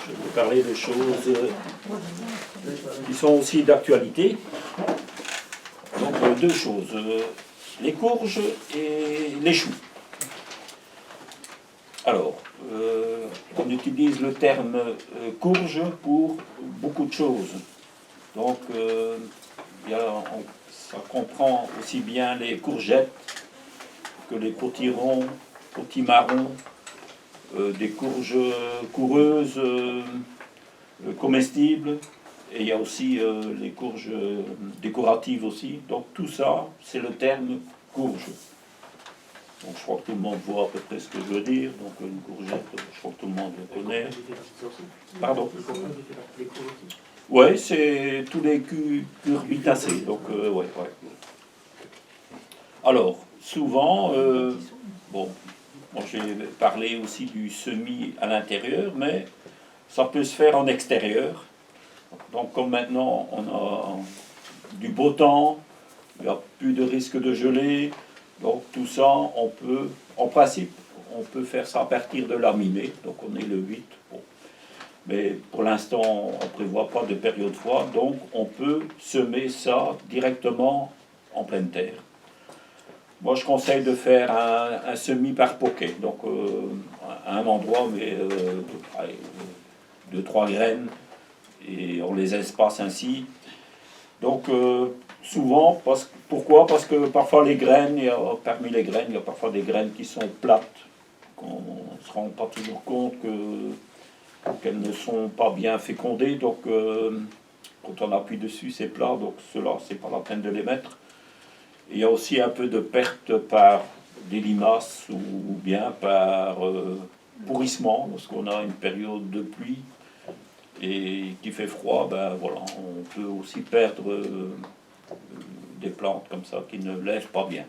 je vais parler de choses qui sont aussi d'actualité. Donc deux choses, les courges et les choux. Alors, on utilise le terme courge pour beaucoup de choses. Donc, ça comprend aussi bien les courgettes que les potirons, potimarrons, des courges coureuses, comestibles, et il y a aussi les courges décoratives aussi. Donc tout ça, c'est le terme courge. Donc je crois que tout le monde voit à peu près ce que je veux dire. Donc une courgette, je crois que tout le monde le connaît. Pardon. Oui, c'est tous les cucurbitacées. Donc ouais. Alors, souvent, bon, moi j'ai parlé aussi du semis à l'intérieur, mais ça peut se faire en extérieur. Donc comme maintenant on a du beau temps, il n'y a plus de risque de gelée, donc tout ça, on peut, en principe, on peut faire ça à partir de la mi-mai, donc on est le 8. Bon. Mais pour l'instant, on ne prévoit pas de période froide, donc on peut semer ça directement en pleine terre. Moi, je conseille de faire un semis par poquet, donc à un endroit, mais 2-3 graines, et on les espace ainsi. Donc, souvent, pourquoi? Parce que parfois les graines, parmi les graines, il y a parfois des graines qui sont plates, qu'on ne se rend pas toujours compte qu'elles ne sont pas bien fécondées, donc quand on appuie dessus, c'est plat, donc ceux-là, c'est pas la peine de les mettre. Il y a aussi un peu de perte par des limaces ou bien par pourrissement, lorsqu'on a une période de pluie et qui fait froid, ben voilà, on peut aussi perdre des plantes comme ça qui ne lèvent pas bien.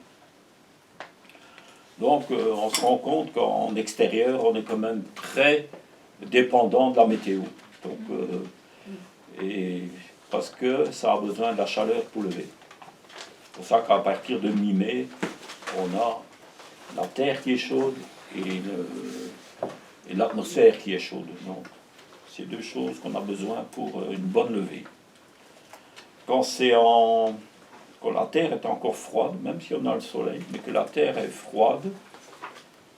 Donc on se rend compte qu'en extérieur, on est quand même très dépendant de la météo. Donc, et parce que ça a besoin de la chaleur pour lever. C'est pour ça qu'à partir de mi-mai, on a la terre qui est chaude et l'atmosphère qui est chaude. Donc, c'est deux choses qu'on a besoin pour une bonne levée. Quand la terre est encore froide, même si on a le soleil, mais que la terre est froide,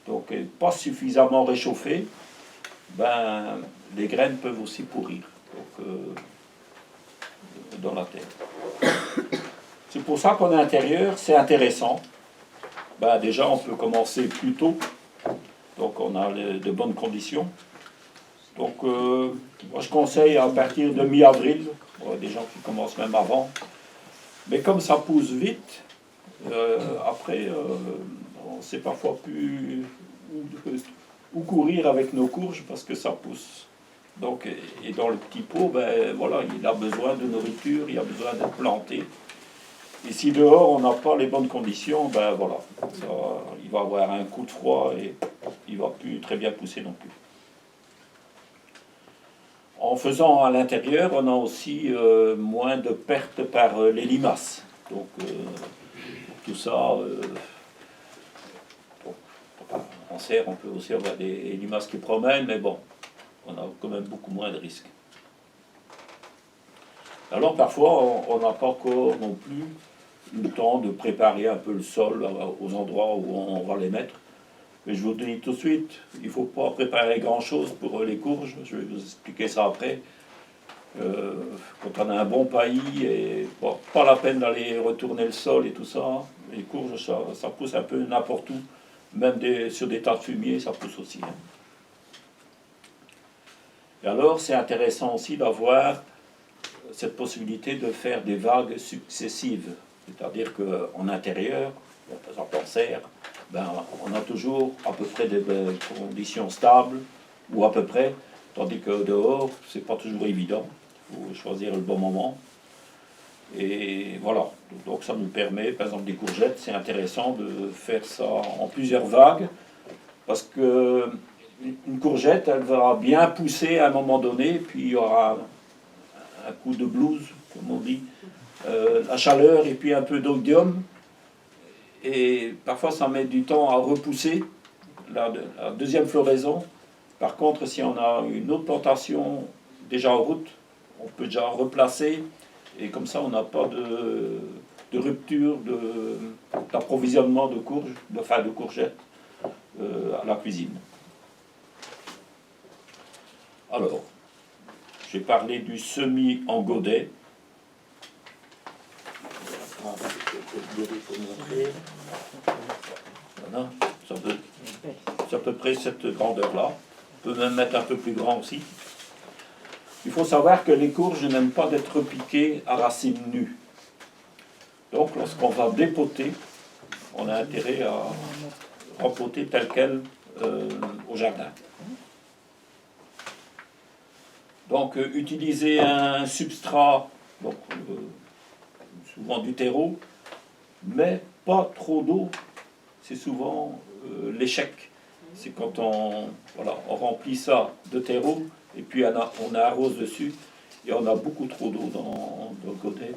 donc elle n'est pas suffisamment réchauffée, ben, les graines peuvent aussi pourrir donc, dans la terre. C'est pour ça qu'en intérieur, c'est intéressant. Ben, déjà, on peut commencer plus tôt, donc on a de bonnes conditions. Donc, moi je conseille à partir de mi-avril, des gens qui commencent même avant. Mais comme ça pousse vite, après, on ne sait parfois plus où courir avec nos courges parce que ça pousse. Donc, et dans le petit pot, ben, voilà, il a besoin de nourriture, il a besoin d'être planté. Et si dehors on n'a pas les bonnes conditions, ben voilà, il va avoir un coup de froid et il ne va plus très bien pousser non plus. En faisant à l'intérieur, on a aussi moins de pertes par les limaces. Donc tout ça, en serre, on peut aussi avoir des limaces qui promènent, mais bon, on a quand même beaucoup moins de risques. Alors parfois, on n'a pas encore non plus le temps de préparer un peu le sol aux endroits où on va les mettre. Mais je vous dis tout de suite, il ne faut pas préparer grand-chose pour les courges. Je vais vous expliquer ça après. Quand on a un bon paillis, et bon, pas la peine d'aller retourner le sol et tout ça. Les courges, ça pousse un peu n'importe où. Même sur des tas de fumier, ça pousse aussi. Hein. Et alors, c'est intéressant aussi d'avoir cette possibilité de faire des vagues successives. C'est-à-dire qu'en intérieur, par exemple en serre, ben, on a toujours à peu près des conditions stables, ou à peu près, tandis que dehors, c'est pas toujours évident. Il faut choisir le bon moment. Et voilà, donc ça nous permet, par exemple des courgettes, c'est intéressant de faire ça en plusieurs vagues, parce que une courgette, elle va bien pousser à un moment donné, puis il y aura un coup de blues, comme on dit, la chaleur et puis un peu d'oïdium. Et parfois ça met du temps à repousser la deuxième floraison. Par contre, si on a une autre plantation déjà en route, on peut déjà replacer, et comme ça, on n'a pas de rupture d'approvisionnement de courges, de courgettes à la cuisine. Alors, j'ai parlé du semis en godet. Voilà, c'est à peu près cette grandeur-là. On peut même mettre un peu plus grand aussi. Il faut savoir que les courges n'aiment pas d'être piquées à racines nues. Donc, lorsqu'on va dépoter, on a intérêt à rempoter tel quel au jardin. Donc, utiliser un substrat, donc, souvent du terreau, mais pas trop d'eau. C'est souvent l'échec. C'est quand on remplit ça de terreau, et puis on arrose dessus, et on a beaucoup trop d'eau dans le godet.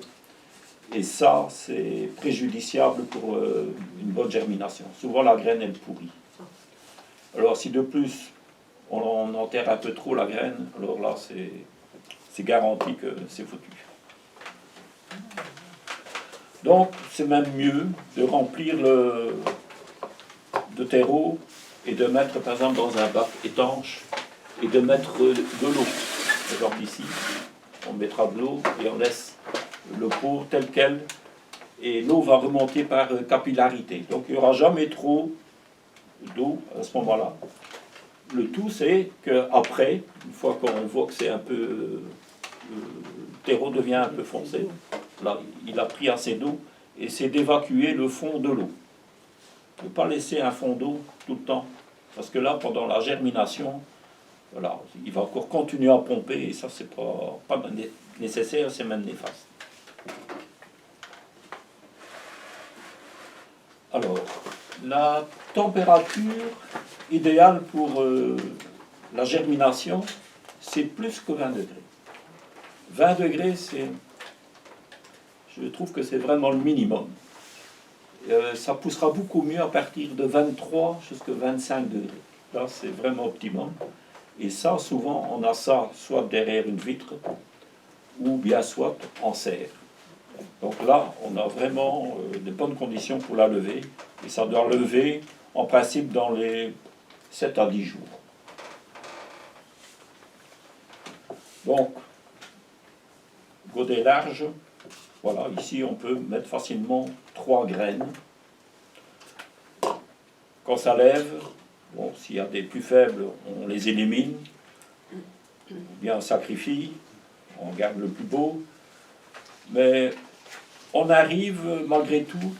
Et ça, c'est préjudiciable pour une bonne germination. Souvent, la graine, elle pourrit. Alors, si de plus, on enterre un peu trop la graine, alors là, c'est garanti que c'est foutu. Donc, c'est même mieux de remplir de terreau et de mettre, par exemple, dans un bac étanche, et de mettre de l'eau. Par exemple, ici, on mettra de l'eau et on laisse le pot tel quel, et l'eau va remonter par capillarité. Donc, il n'y aura jamais trop d'eau à ce moment-là. Le tout, c'est qu'après, une fois qu'on voit que c'est un peu... le terreau devient un peu foncé, là, il a pris assez d'eau, et c'est d'évacuer le fond de l'eau. Ne pas laisser un fond d'eau tout le temps, parce que là, pendant la germination, voilà, il va encore continuer à pomper, et ça, c'est pas nécessaire, c'est même néfaste. Alors, la température idéale pour la germination, c'est plus que 20 degrés. 20 degrés, je trouve que c'est vraiment le minimum. Ça poussera beaucoup mieux à partir de 23 jusqu'à 25 degrés. Là, c'est vraiment optimum. Et ça, souvent, on a ça soit derrière une vitre, ou bien soit en serre. Donc là, on a vraiment de bonnes conditions pour la lever. Et ça doit lever, en principe, dans les 7 à 10 jours. Donc, godet large, voilà, ici, on peut mettre facilement 3 graines. Quand ça lève, bon, s'il y a des plus faibles, on les élimine, ou bien on sacrifie, on garde le plus beau. Mais on arrive malgré tout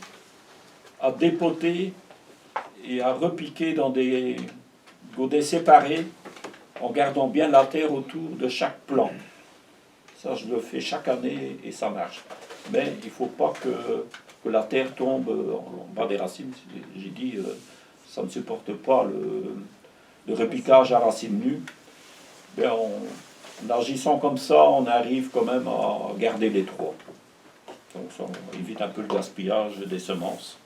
à dépoter et à repiquer dans des godets séparés en gardant bien la terre autour de chaque plant. Ça, je le fais chaque année et ça marche. Mais il ne faut pas que la terre tombe en bas des racines. J'ai dit, ça ne supporte pas le repiquage à racines nues. Mais en agissant comme ça, on arrive quand même à garder les trois. Donc ça évite un peu le gaspillage des semences.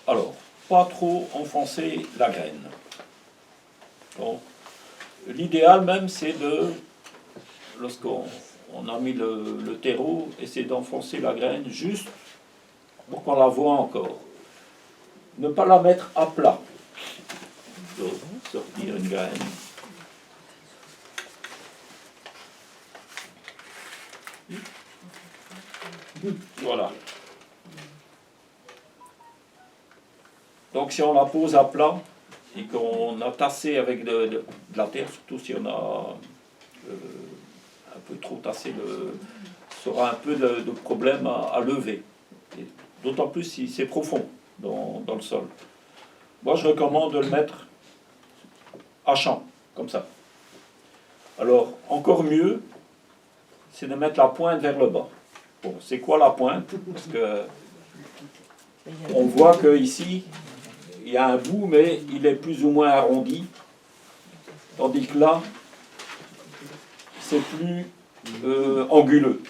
Alors, pas trop enfoncer la graine. Donc, l'idéal même, c'est lorsqu'on a mis le terreau, essayer d'enfoncer la graine juste pour qu'on la voit encore. Ne pas la mettre à plat. Donc, sortir une graine. Voilà. Donc si on la pose à plat et qu'on a tassé avec de la terre, surtout si on a un peu trop tassé, ça aura un peu de problème à lever. D'autant plus si c'est profond dans le sol. Moi je recommande de le mettre à champ, comme ça. Alors encore mieux, c'est de mettre la pointe vers le bas. Bon, c'est quoi la pointe? Parce que on voit que ici il y a un bout, mais il est plus ou moins arrondi, tandis que là, c'est plus anguleux.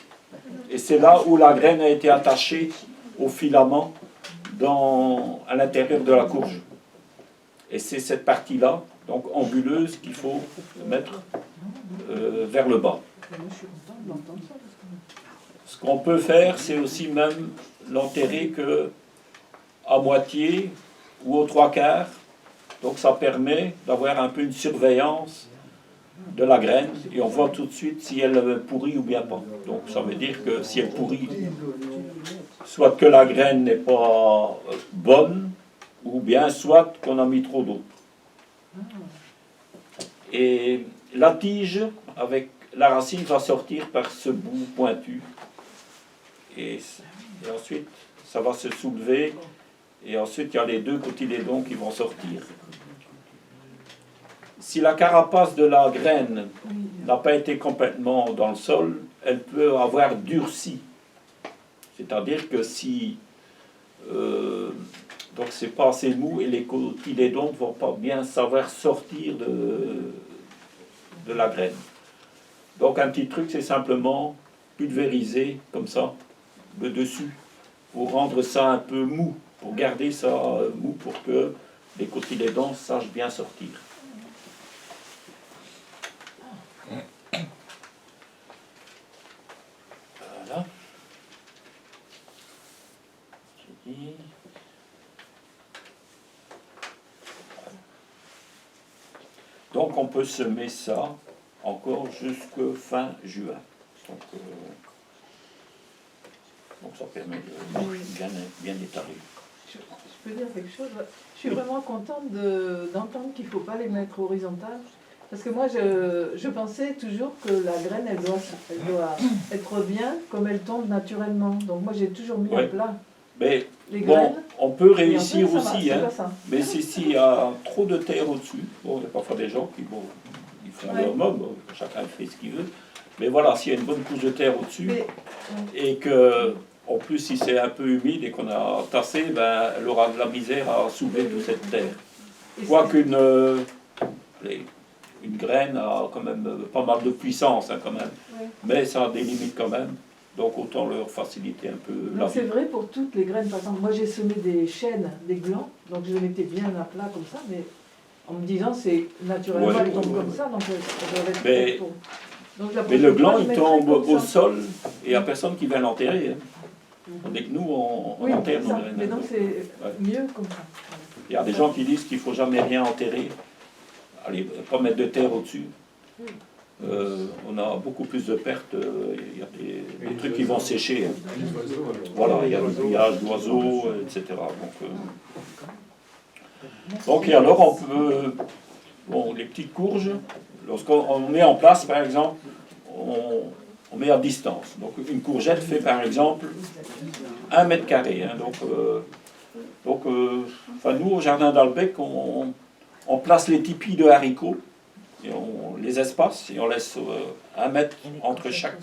Et c'est là où la graine a été attachée au filament à l'intérieur de la courge. Et c'est cette partie-là, donc anguleuse, qu'il faut mettre vers le bas. Ce qu'on peut faire, c'est aussi même l'enterrer que à moitié ou aux trois quarts. Donc ça permet d'avoir un peu une surveillance de la graine et on voit tout de suite si elle pourrit ou bien pas. Donc ça veut dire que si elle pourrit, soit que la graine n'est pas bonne, ou bien soit qu'on a mis trop d'eau. Et la tige avec la racine va sortir par ce bout pointu. Et ensuite, ça va se soulever. Et ensuite, il y a les deux cotylédons qui vont sortir. Si la carapace de la graine n'a pas été complètement dans le sol, elle peut avoir durci. C'est-à-dire que si... donc c'est pas assez mou et les cotylédons ne vont pas bien savoir sortir de la graine. Donc un petit truc, c'est simplement pulvériser comme ça le dessus pour rendre ça un peu mou, pour garder ça mou pour que les cotylédons sachent bien sortir. Voilà. J'ai dit. Donc on peut semer ça encore jusqu'à fin juin. Donc ça permet de bien étaler. Je peux dire quelque chose? Je suis vraiment contente d'entendre qu'il ne faut pas les mettre horizontales. Parce que moi, je pensais toujours que la graine, elle doit être bien comme elle tombe naturellement. Donc moi, j'ai toujours mis à plat. Mais les bon, graines, on peut réussir fait, aussi, hein, mais s'il y a trop de terre au-dessus, bon, il y a parfois des gens qui ils font leur mob, chacun fait ce qu'il veut, mais voilà, s'il y a une bonne couche de terre au-dessus, et que, en plus, si c'est un peu humide et qu'on a tassé, ben, elle aura de la misère à soulever toute cette terre. Quoiqu'une une graine a quand même pas mal de puissance, hein, quand même, mais ça a des limites quand même. Donc autant leur faciliter un peu la vie. C'est vrai pour toutes les graines. Par exemple, moi j'ai semé des chênes, des glands, donc je les mettais bien à plat comme ça, mais en me disant c'est naturellement elles tombent comme ça, donc elles doivent être pour... Donc, mais le gland il tombe au sol et il n'y a personne qui vient l'enterrer. Hein. Tandis que nous on enterre nos graines. Mais donc c'est mieux comme ça. Il y a des gens qui disent qu'il ne faut jamais rien enterrer, allez, pas mettre de terre au-dessus. On a beaucoup plus de pertes, il y a des trucs qui vont sécher. Hein. Voilà, il y a le grillage d'oiseaux, etc. Donc, et alors on peut, bon, les petites courges, lorsqu'on met en place, par exemple, on met à distance. Donc une courgette fait par exemple 1 mètre carré. Hein. Enfin, nous au jardin d'Albec, on place les tipis de haricots. Et on les espace et on laisse 1 mètre entre chaque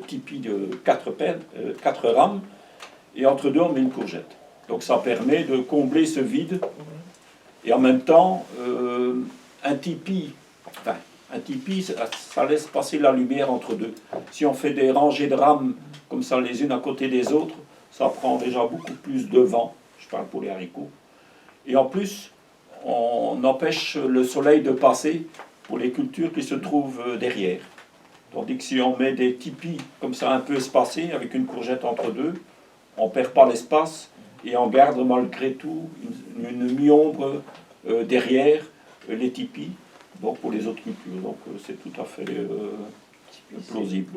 tipi de 4 rames et entre deux on met une courgette. Donc ça permet de combler ce vide et en même temps un tipi ça laisse passer la lumière entre deux. Si on fait des rangées de rames comme ça les unes à côté des autres, ça prend déjà beaucoup plus de vent, je parle pour les haricots, et en plus on empêche le soleil de passer pour les cultures qui se trouvent derrière. Tandis que si on met des tipis comme ça un peu espacés, avec une courgette entre deux, on ne perd pas l'espace et on garde malgré tout une mi-ombre derrière les tipis, donc pour les autres cultures. Donc c'est tout à fait plausible.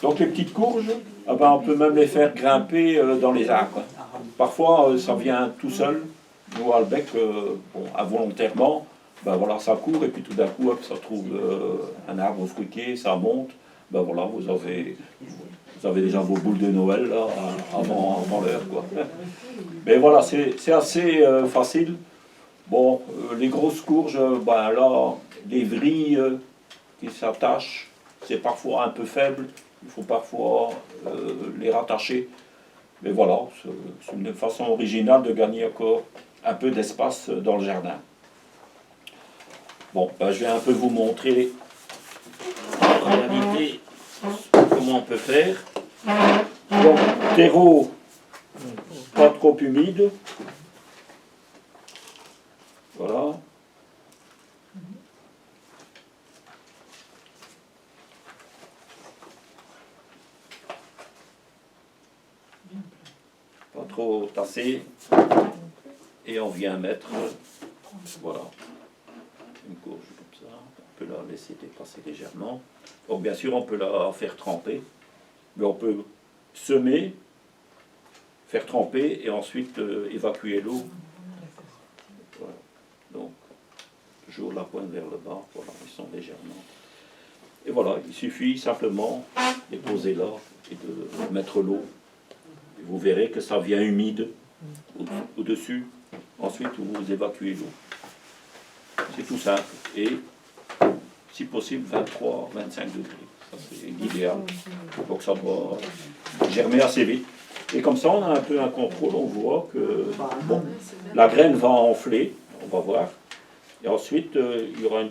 Donc les petites courges, ah ben, on peut même les faire grimper dans les arbres. Parfois ça vient tout seul. Nous à Albec, bon, involontairement, ben voilà, ça court et puis tout d'un coup, hop, ça trouve un arbre fruitier, ça monte. Ben voilà, vous avez déjà vos boules de Noël là, avant l'heure, quoi. Mais voilà, c'est assez facile. Bon, les grosses courges, ben là, les vrilles qui s'attachent, c'est parfois un peu faible. Il faut parfois les rattacher. Mais voilà, c'est une façon originale de gagner encore un peu d'espace dans le jardin. Bon, ben, je vais un peu vous montrer en réalité comment on peut faire. Donc, terreau pas trop humide. trop tassé. Et on vient mettre, voilà, une courge comme ça. On peut la laisser dépasser légèrement. Donc bien sûr, on peut la faire tremper. Mais on peut semer, faire tremper et ensuite évacuer l'eau. Voilà. Donc, toujours la pointe vers le bas. Voilà, ils sont légèrement. Et voilà, il suffit simplement de poser là et de mettre l'eau. Et vous verrez que ça vient humide au-dessus. Ensuite, vous évacuez l'eau. C'est tout simple. Et, si possible, 23, 25 degrés. Ça, c'est l'idéal. Donc, ça doit germer assez vite. Et comme ça, on a un peu un contrôle. On voit que bon, la graine va enfler. On va voir. Et ensuite, il y aura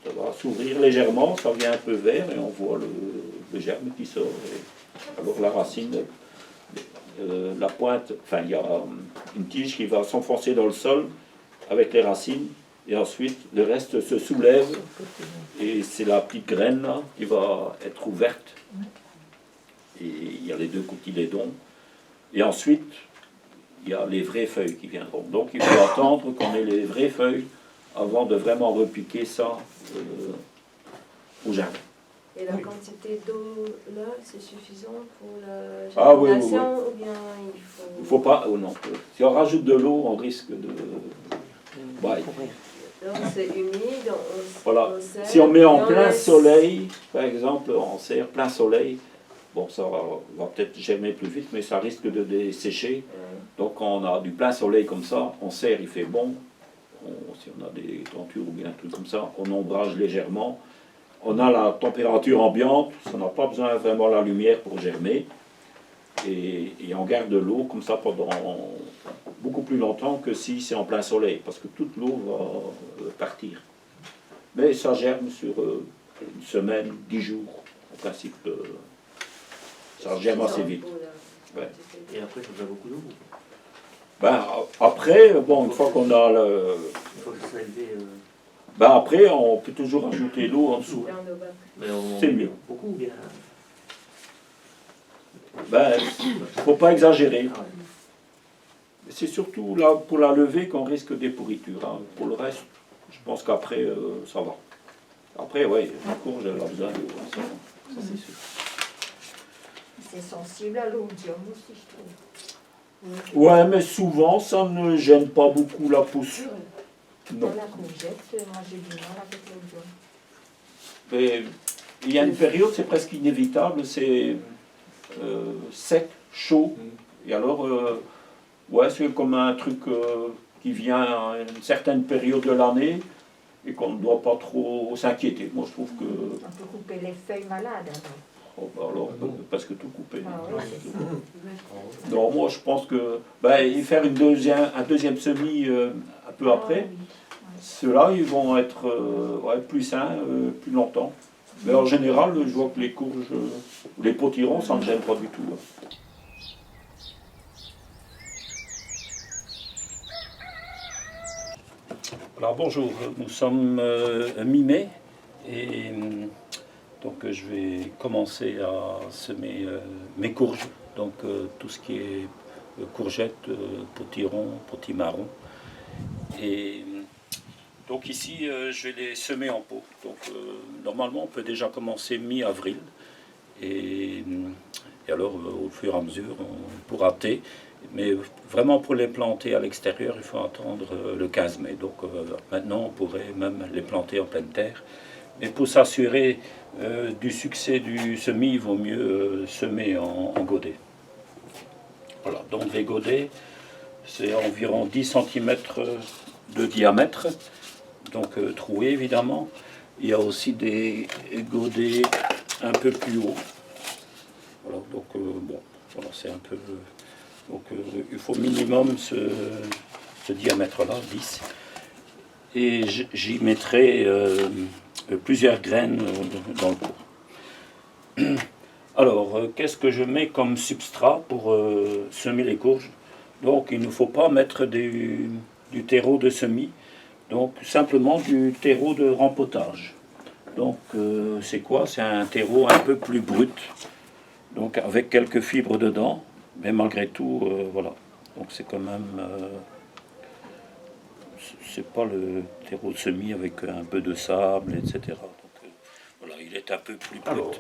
ça va s'ouvrir légèrement. Ça vient un peu vert et on voit le germe qui sort. Et alors, la racine... la pointe, enfin il y a une tige qui va s'enfoncer dans le sol avec les racines et ensuite le reste se soulève et c'est la petite graine là qui va être ouverte et il y a les deux cotylédons et ensuite il y a les vraies feuilles qui viendront. Donc il faut attendre qu'on ait les vraies feuilles avant de vraiment repiquer ça au jardin. Et la quantité d'eau là, c'est suffisant pour la Ah oui, germination oui, oui. ou bien il faut... Il ne faut pas, oh non, si on rajoute de l'eau, on risque de... Ouais. Donc c'est humide, Voilà. on serre, Si on met en et plein laisse- soleil, par exemple, on serre plein soleil, bon, ça va peut-être germer plus vite, mais ça risque de dessécher. Donc quand on a du plein soleil comme ça, on serre, il fait bon. Si on a des tentures ou bien un truc comme ça, on ombrage légèrement. On a la température ambiante, ça n'a pas besoin vraiment de la lumière pour germer. Et on garde de l'eau comme ça pendant beaucoup plus longtemps que si c'est en plein soleil, parce que toute l'eau va partir. Mais ça germe sur une semaine, 10 jours. En principe, ça germe assez vite. Ouais. Et après, il faudrait beaucoup d'eau. Ben, après, bon, une fois qu'on a le... Il faut que ça soit élevé. Ben, après, on peut toujours ajouter l'eau en dessous. Dans nos bacs. Mais on C'est mieux. Beaucoup ou bien. Ben, il ne faut pas exagérer. Ah ouais. C'est surtout là pour la levée qu'on risque des pourritures. Hein. Pour le reste, je pense qu'après, ça va. Après, oui, la courge, elle a besoin d'eau. Hein, ça c'est sûr. C'est sensible à l'oïdium aussi, je trouve. Ouais, mais souvent, ça ne gêne pas beaucoup la pousse. Non. Dans la courgette, moi j'ai du mal avec l'oïdium. Mais il y a une période, c'est presque inévitable, c'est sec, chaud. Et alors, ouais, c'est comme un truc qui vient à une certaine période de l'année et qu'on ne doit pas trop s'inquiéter. Moi, je trouve que... On peut couper les feuilles malades alors. Oh, bah alors, on peut presque tout couper. Ah oui, c'est ça. Non, moi, je pense que... Ben, et faire un deuxième semis un peu après, Ah oui. ceux-là, ils vont être ouais, plus sains, plus longtemps. Mais en général, je vois que les courges, les potirons, ça ne gêne pas du tout. Hein. Alors bonjour, nous sommes mi-mai et donc je vais commencer à semer mes courges, donc tout ce qui est courgettes, potirons, potimarrons. Et donc ici je vais les semer en pot. Donc normalement on peut déjà commencer mi-avril et alors au fur et à mesure on pourra rater. Mais vraiment pour les planter à l'extérieur, il faut attendre le 15 mai. Donc maintenant, on pourrait même les planter en pleine terre. Mais pour s'assurer du succès du semis, il vaut mieux semer en godet. Voilà, donc les godets, c'est environ 10 cm de diamètre, donc troués évidemment. Il y a aussi des godets un peu plus hauts. Voilà, donc bon, voilà, c'est un peu... Donc il faut minimum ce diamètre-là, 10. Et j'y mettrai plusieurs graines dans le pot. Alors, qu'est-ce que je mets comme substrat pour semer les courges? Donc il ne faut pas mettre du terreau de semis, donc simplement du terreau de rempotage. Donc c'est quoi? C'est un terreau un peu plus brut, donc avec quelques fibres dedans. Mais malgré tout, voilà. Donc c'est quand même... c'est pas le terreau de semis avec un peu de sable, etc. Donc voilà, il est un peu plus plutôt.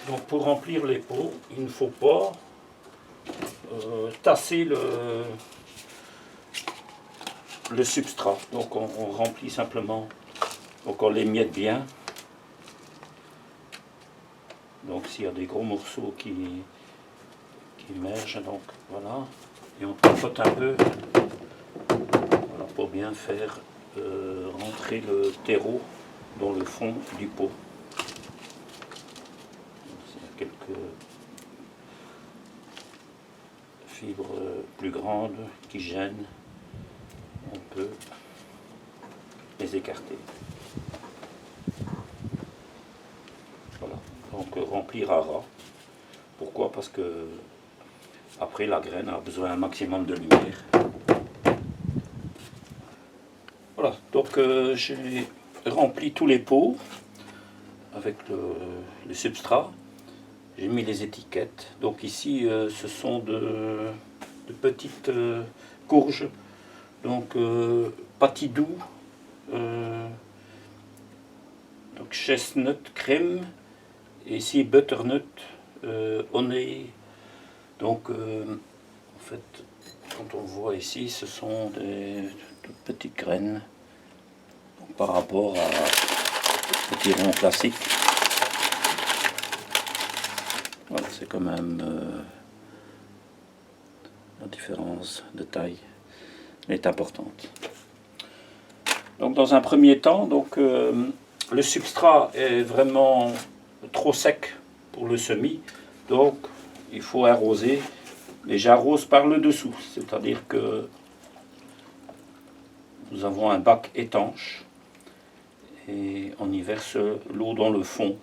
Donc pour remplir les pots, il ne faut pas tasser le substrat. Donc on remplit simplement, donc on l'émiette bien. Donc s'il y a des gros morceaux qui émergent, donc voilà, et on tapote un peu, voilà, pour bien faire rentrer le terreau dans le fond du pot. Il y a quelques fibres plus grandes qui gênent, on peut les écarter. Voilà, donc remplir à ras. Pourquoi? Parce que après la graine a besoin un maximum de lumière. Voilà, donc j'ai rempli tous les pots avec le substrat. J'ai mis les étiquettes. Donc ici, ce sont de petites courges. Donc patidou, donc chestnut crème, et ici butternut, honey. Donc en fait, quand on voit ici, ce sont des toutes petites graines. Donc, par rapport à petit rond classique. Voilà, c'est quand même la différence de taille est importante. Donc dans un premier temps, donc, le substrat est vraiment trop sec pour le semis, donc il faut arroser, mais j'arrose par le dessous, c'est-à-dire que nous avons un bac étanche et on y verse l'eau dans le fond.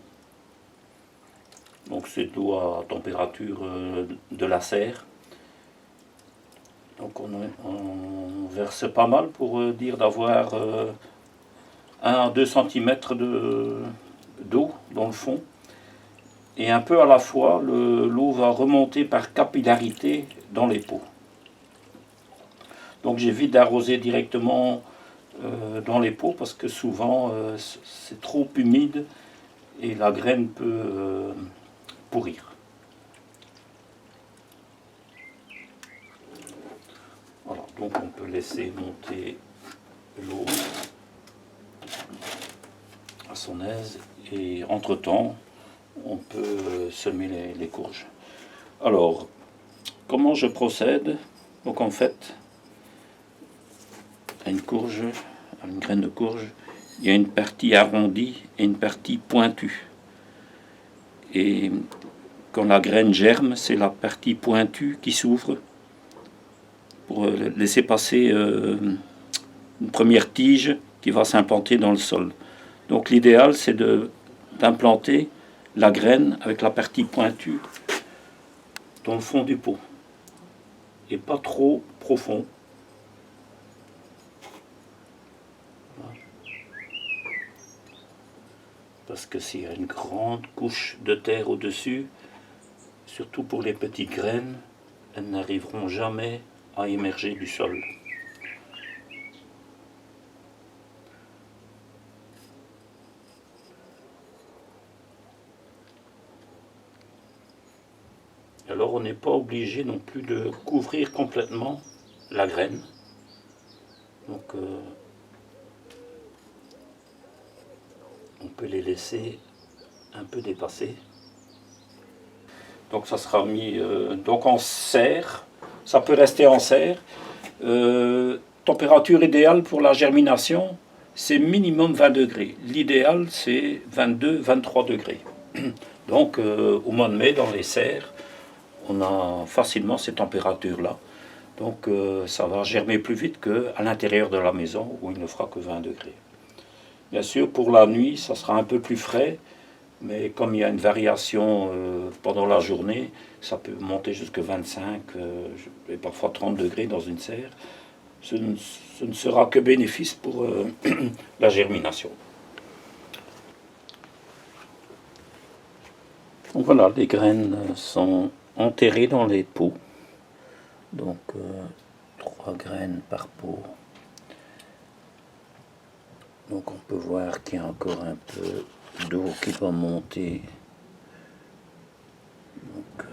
Donc c'est de l'eau à température de la serre. Donc on verse pas mal pour dire d'avoir 1 à 2 cm d'eau dans le fond. Et un peu à la fois, l'eau va remonter par capillarité dans les pots. Donc j'évite d'arroser directement dans les pots parce que souvent c'est trop humide et la graine peut pourrir. Voilà, donc on peut laisser monter l'eau à son aise et entre-temps on peut semer les courges. Alors, comment je procède? Donc en fait, à une courge, à une graine de courge, il y a une partie arrondie et une partie pointue. Et quand la graine germe, c'est la partie pointue qui s'ouvre pour laisser passer une première tige qui va s'implanter dans le sol. Donc l'idéal, c'est d'implanter la graine avec la partie pointue dans le fond du pot et pas trop profond. Parce que s'il y a une grande couche de terre au-dessus, surtout pour les petites graines, elles n'arriveront jamais à émerger du sol. Alors on n'est pas obligé non plus de couvrir complètement la graine. Donc on peut les laisser un peu dépasser. Donc ça sera mis donc en serre. Ça peut rester en serre. Température idéale pour la germination, c'est minimum 20 degrés. L'idéal, c'est 22-23 degrés. Donc au mois de mai, dans les serres, on a facilement ces températures-là. Donc ça va germer plus vite qu'à l'intérieur de la maison où il ne fera que 20 degrés. Bien sûr, pour la nuit, ça sera un peu plus frais, mais comme il y a une variation pendant la journée, ça peut monter jusqu'à 25 et parfois 30 degrés dans une serre. Ce ne sera que bénéfice pour la germination. Donc voilà, les graines sont enterrées dans les pots. Donc 3 graines par pot. Donc on peut voir qu'il y a encore un peu d'eau qui doit monter. Donc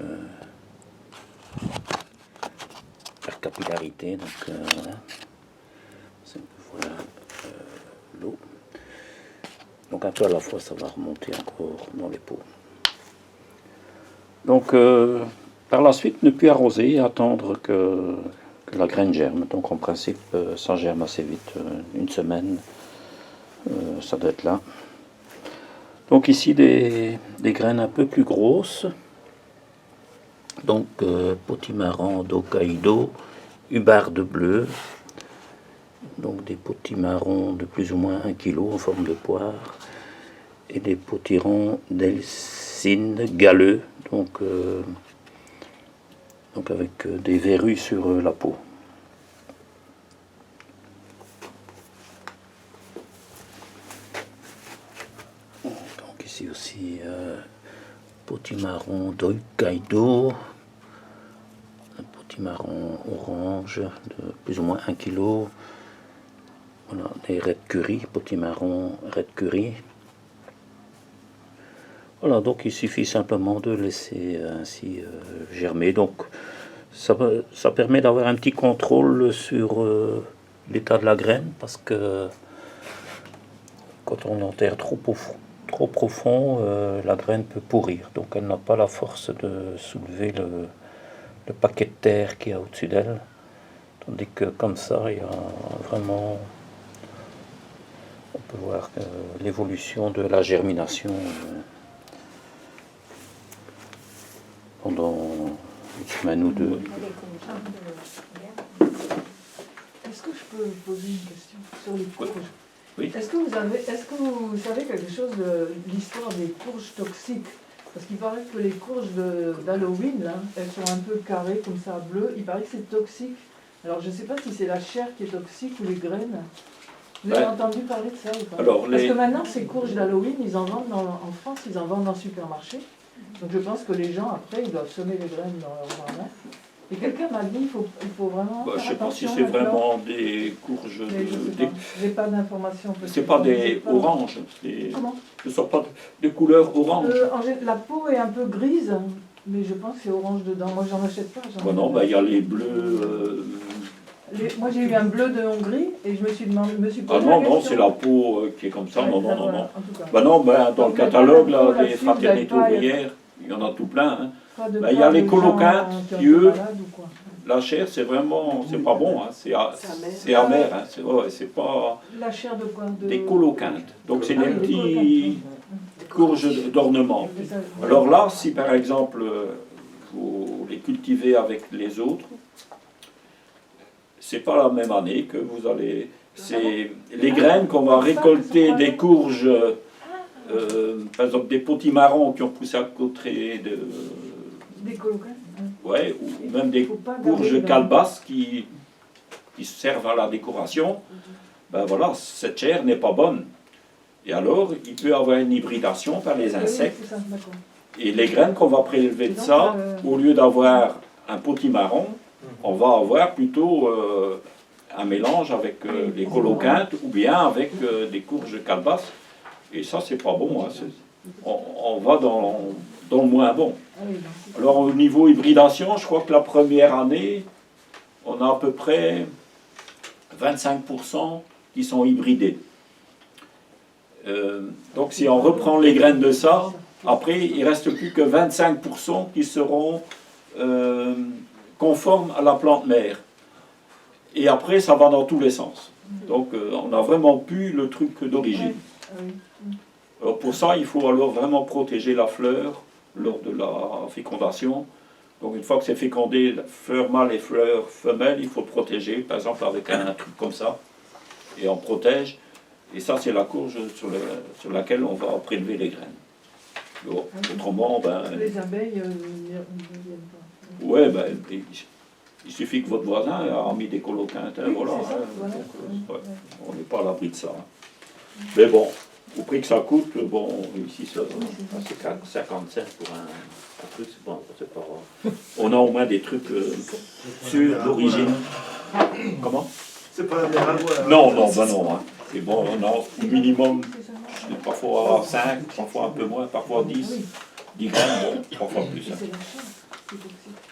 par capillarité, donc voilà. On peut voir l'eau. Donc un peu à la fois, ça va remonter encore dans les pots. Donc par la suite, ne plus arroser et attendre que la graine germe. Donc en principe, ça germe assez vite, une semaine, ça doit être là. Donc ici des graines un peu plus grosses. Donc potimarron d'Hokkaido, hubarde bleue. Donc des potimarrons de plus ou moins 1 kg en forme de poire. Et des potirons d'Elsine galeux, donc avec des verrues sur la peau. Donc ici aussi potimarron d'Hokkaido, un potimarron orange de plus ou moins 1 kg. Voilà, des red curry, potimarron red curry. Voilà, donc il suffit simplement de laisser ainsi germer. Donc ça permet d'avoir un petit contrôle sur l'état de la graine, parce que quand on enterre trop profond, la graine peut pourrir. Donc elle n'a pas la force de soulever le paquet de terre qui est au-dessus d'elle. Tandis que comme ça, il y a vraiment... On peut voir l'évolution de la germination pendant une semaine ou deux. Elle est contente de... Est-ce que je peux poser une question sur les courges? Oui. Est-ce que vous savez quelque chose de l'histoire des courges toxiques? Parce qu'il paraît que les courges d'Halloween, là, elles sont un peu carrées comme ça, bleues. Il paraît que c'est toxique. Alors je ne sais pas si c'est la chair qui est toxique ou les graines. Vous avez entendu parler de ça ou pas? Alors, Parce que maintenant, ces courges d'Halloween, ils en vendent en France, ils en vendent dans le supermarché. Donc je pense que les gens, après, ils doivent semer les graines dans leur jardin. Et quelqu'un m'a dit il faut vraiment je faire ne sais pas si attention c'est maintenant. vraiment des courges. Mais je sais pas. J'ai pas d'informations. C'est pas des oranges. Comment? Ce ne sont pas de couleur orange. La peau est un peu grise, mais je pense que c'est orange dedans. Moi, j'en achète pas. Bon, non, il y a les bleus. Moi, j'ai eu un bleu de Hongrie et je me suis demandé. Ah non, c'est la peau qui est comme ça. Ouais, non. en tout cas. Bah non, dans le Donc, catalogue il y a pas là, des d'infos fraternités là-dessus, ouvrières, il y en a tout plein. Hein. Pas de Il y a cas les de coloquintes gens qui ont qui, été eux, malades ou quoi. la chair, c'est vraiment, c'est pas bon. Hein. C'est amer. Hein. C'est pas La chair de quoi? des coloquintes. Donc c'est Ah des oui, des petits courges d'ornement. Alors là, si par exemple vous les cultivez avec les autres, c'est pas la même année que vous allez. C'est les graines qu'on va récolter des courges, par exemple des potimarrons qui ont poussé à côté de. Des coloquintes. Ouais, ou même des Faut pas garder courges le- calebasses qui servent à la décoration. Ben voilà, cette chair n'est pas bonne. Et alors, il peut y avoir une hybridation par les Oui, insectes. c'est ça, d'accord. Et les graines qu'on va prélever de Donc, ça, au lieu d'avoir un potimarron, on va avoir plutôt un mélange avec les coloquintes ou bien avec des courges calebasses. Et ça, c'est pas bon. Hein. On va dans le moins bon. Ah oui, donc, Alors au niveau hybridation, je crois que la première année, on a à peu près 25% qui sont hybridés. Donc si on reprend les graines de ça, après il ne reste plus que 25% qui seront conformes à la plante mère. Et après ça va dans tous les sens. Donc on n'a vraiment plus le truc d'origine. ah oui. Alors pour ça, il faut alors vraiment protéger la fleur lors de la fécondation. Donc une fois que c'est fécondé, fleur mâle et fleur femelle, il faut protéger, par exemple avec un truc comme ça, et on protège. Et ça, c'est la courge sur laquelle on va prélever les graines. Bon, autrement, Les abeilles, ils ne viennent pas. ouais, il suffit que votre voisin a mis des coloquintes, hein, Oui, voilà. c'est ça, Hein, voilà. donc, ouais, on n'est pas à l'abri de ça. Hein. Mais bon, au prix que ça coûte, bon, ici, ça, C'est 50 cents pour un truc, c'est bon, c'est pas grave. on a au moins des trucs sûrs d'origine. Comment? C'est pas la meilleure voie. Non, non, ben non. Hein. C'est bon, on a au minimum, parfois 5, parfois un peu moins, parfois 10. 10 grammes, bon, parfois plus. Hein. C'est la chair qui est toxique.